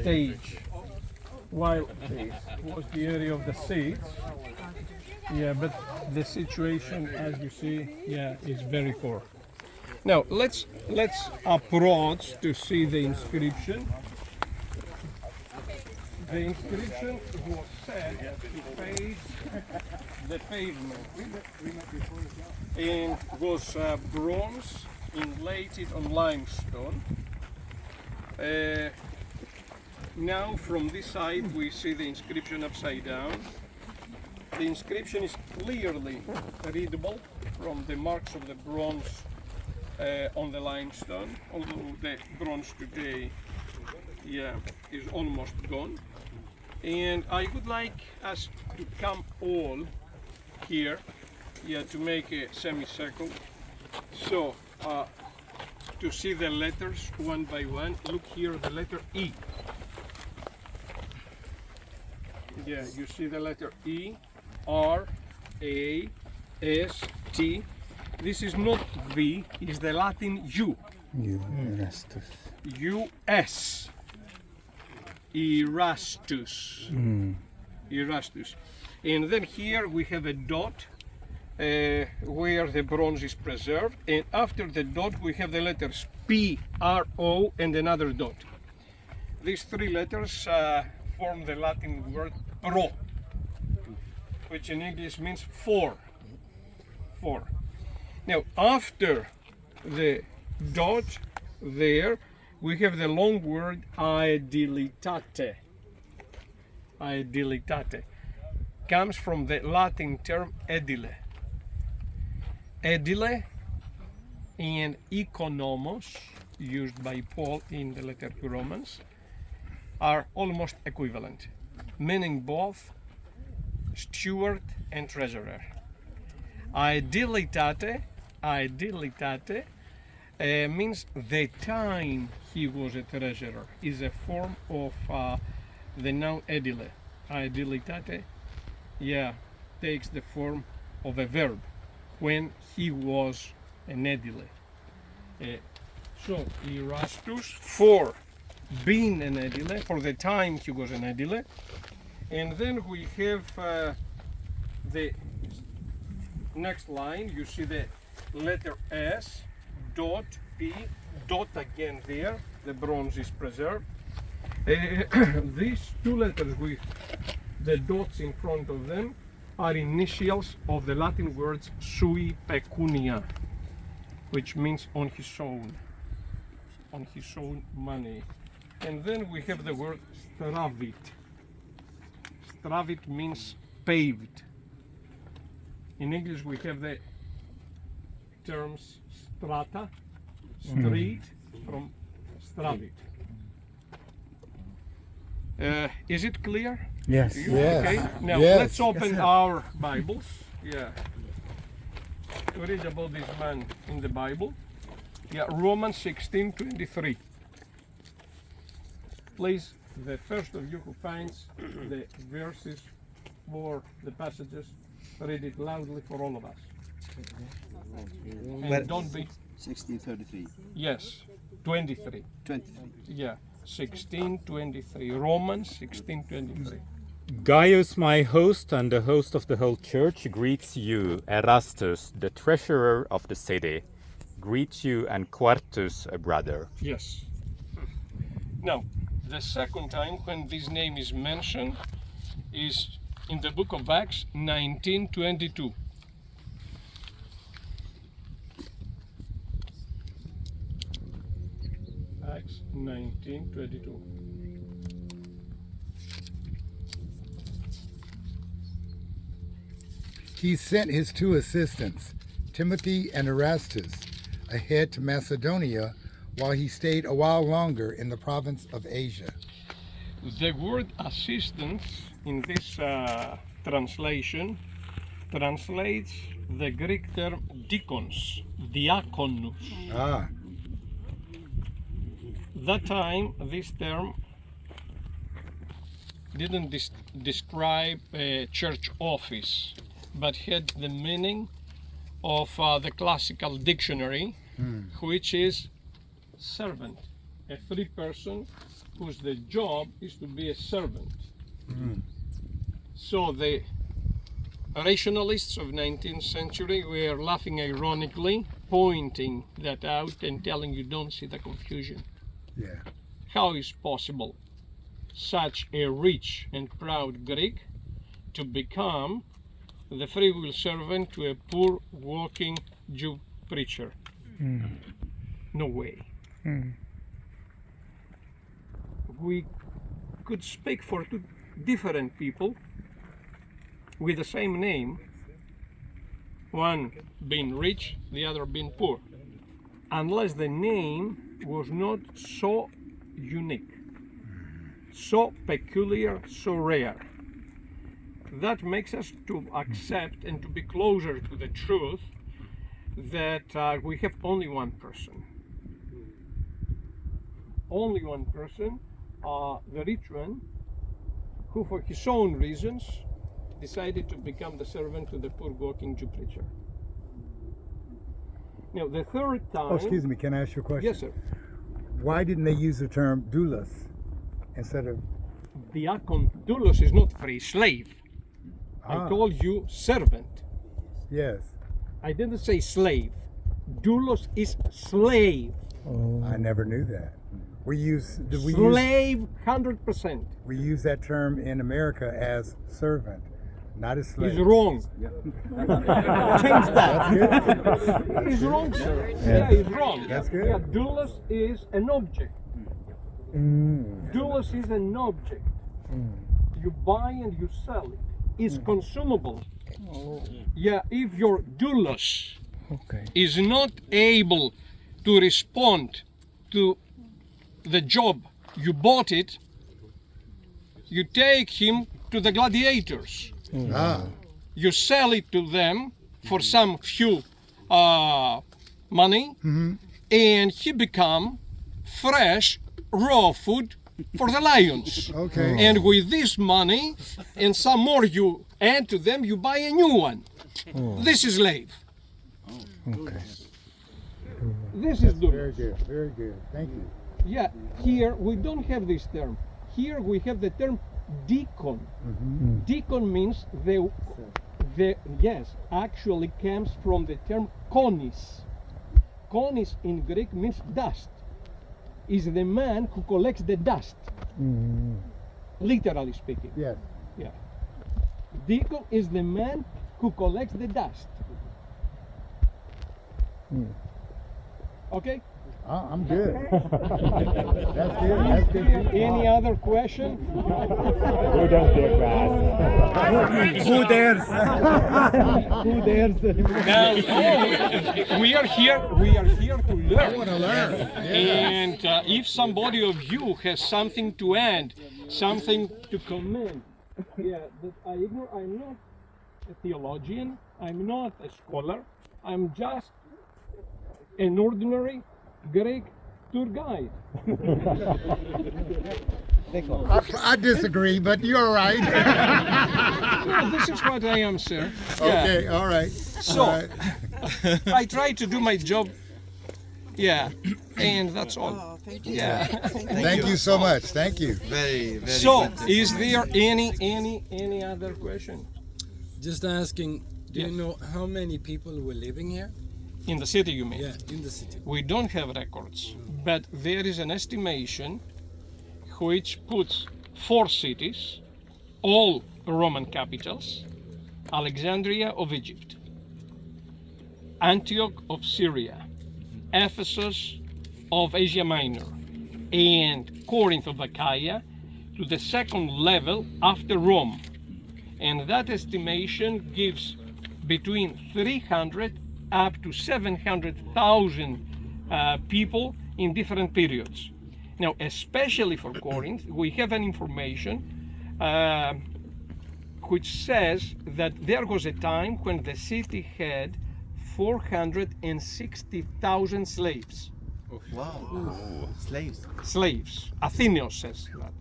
stage, while this was the area of the seats. Yeah, but the situation, as you see, yeah, is very poor. Now let's approach to see the inscription. The inscription was said to face the pavement and was bronze inlaid on limestone. Now from this side we see the inscription upside down. The inscription is clearly readable from the marks of the bronze on the limestone, although the bronze today, yeah, is almost gone. And I would like us to come all here, yeah, to make a semicircle. So to see the letters one by one, look here, the letter E. Yeah, you see the letter E, R, A, S, T. This is not V, it's the Latin U. Erastus. U-S. Erastus. Erastus. And then here we have a dot where the bronze is preserved, and after the dot we have the letters P, R, O, and another dot. These three letters form the Latin word pro, which in English means four. Four. Now after the dot there we have the long word aedilitate. Aedilitate comes from the Latin term edile. Edile and economos, used by Paul in the letter to Romans, are almost equivalent, meaning both steward and treasurer. Aedilitate means the time he was a treasurer, is a form of the noun edile. Aedilitate, yeah, takes the form of a verb, when he was an edile. So Erastus, for being an edile, for the time he was an edile. And then we have the next line, you see the letter S, dot, P, dot again there, the bronze is preserved. These two letters with the dots in front of them are initials of the Latin words sui pecunia, which means on his own money. And then we have the word stravit. Stravit means paved. In English we have the terms strata, street, from stravit. Is it clear? Yes. Okay. Now let's open our Bibles. Yeah. To read about this man in the Bible. Yeah, Romans 16:23. Please, the first of you who finds the verses or the passages, read it loudly for all of us. And don't be 16:33. yes, 23. 23. Yeah, 16:23. Romans 16:23. Gaius, my host and the host of the whole church, greets you. Erastus, the treasurer of the city, greets you, and Quartus, a brother. Yes. Now, the second time when this name is mentioned is in the book of Acts 19:22. Acts 19:22. He sent his two assistants, Timothy and Erastus, ahead to Macedonia while he stayed a while longer in the province of Asia. The word assistance in this translation translates the Greek term dikons, diakonus. Ah, That time, this term didn't describe a church office, but had the meaning of the classical dictionary, which is servant, a free person whose the job is to be a servant. So the rationalists of 19th century were laughing ironically, pointing that out and telling you don't see the confusion. Yeah. How is possible such a rich and proud Greek to become the free will servant to a poor walking Jew preacher? No way. We could speak for two different people with the same name, one being rich, the other being poor, unless the name was not so unique, so peculiar, so rare. That makes us to accept and to be closer to the truth that we have only one person. Only one person, the rich one, who for his own reasons decided to become the servant to the poor walking Jew preacher. Now the third time... Oh, excuse me, can I ask you a question? Yes, sir. Why didn't they use the term doulos instead of... Diakon doulos is not free slave. I told you servant. Yes. I didn't say slave. Doulos is slave. I never knew that. We use... Slave, 100%. We use that term in America as servant, not as slave. He's wrong. Change that. He's wrong, sir. Yeah, he's wrong. That's good. Yeah, doulos is an object. Doulos is an object. You buy and you sell it. It's consumable. Yeah, if your doulos is not able to respond to the job you bought it, you take him to the gladiators. You sell it to them for some few money, and he become fresh raw food for the lions. And with this money and some more you add to them, you buy a new one. This is slave. This is doulos. Very good, very good. Thank you. Yeah, here we don't have this term. Here we have the term deacon. Deacon means yes, actually comes from the term konis. Konis in Greek means dust. Is the man who collects the dust. Literally speaking. Yes. Yeah. Deacon is the man who collects the dust. Okay? I'm good. That's good. That's good. Any other question? We don't dare to ask. Who dares? Who dares? Now, we are here to learn. I want to learn. And if somebody of you has something to add, something to comment, yeah, that I'm not a theologian, I'm not a scholar, I'm just an ordinary Greek tour guide. I disagree, but you're right. Yeah, this is what I am, sir. Okay, Yeah. all right. So, All right. I try to do my job. Yeah, and that's all. Thank you. Yeah. Thank you so much. Thank you. Very, very So, good. is there any other question? Just asking, do you know how many people were living here? In the city, you mean? Yeah, in the city. We don't have records, but there is an estimation which puts 4 cities, all Roman capitals: Alexandria of Egypt, Antioch of Syria, Ephesus of Asia Minor, and Corinth of Achaia, to the second level after Rome. And that estimation gives between 300 up to 700,000 people in different periods. Now, especially for Corinth, we have an information which says that there was a time when the city had 460,000 slaves. Wow. Slaves. Slaves. Athenaeus says that.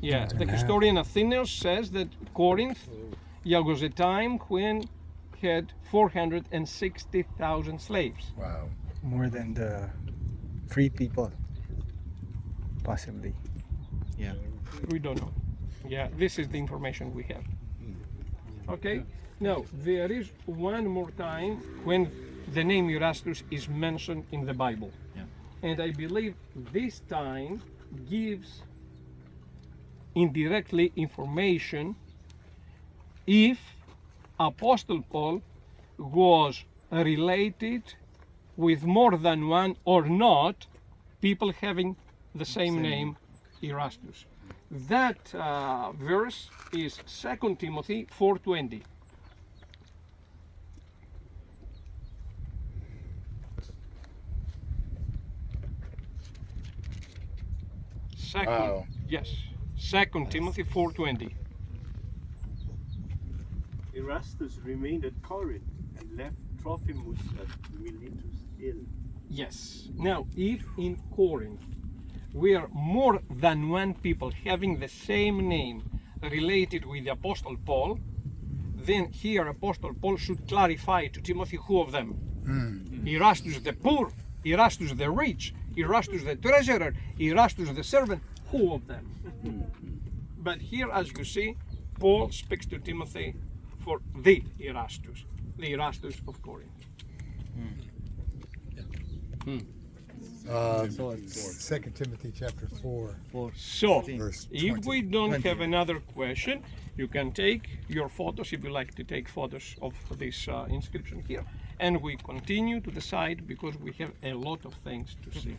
Yeah, the historian Athenaeus says that Corinth, was a time when had 460,000 slaves. Wow. More than the free people, possibly. Yeah. We don't know. Yeah, this is the information we have. Okay? Now, there is one more time when the name Erastus is mentioned in the Bible. Yeah. And I believe this time gives indirectly information if Apostle Paul was related with more than one or not people having the same name, Erastus. That verse is 2 Timothy 4:20. Wow. Yes, 2 Timothy 4:20. Erastus remained at Corinth and left Trophimus at Miletus ill. Yes. Now, if in Corinth we are more than one people having the same name related with the Apostle Paul, then here Apostle Paul should clarify to Timothy who of them. Erastus the poor, Erastus the rich, Erastus the treasurer, Erastus the servant, who of them? But here, as you see, Paul speaks to Timothy for the Erastus of Corinth. 2 Timothy chapter 4. So, Verse if 20. we don't have another question, you can take your photos if you like to take photos of this inscription here. And we continue to the side because we have a lot of things to see.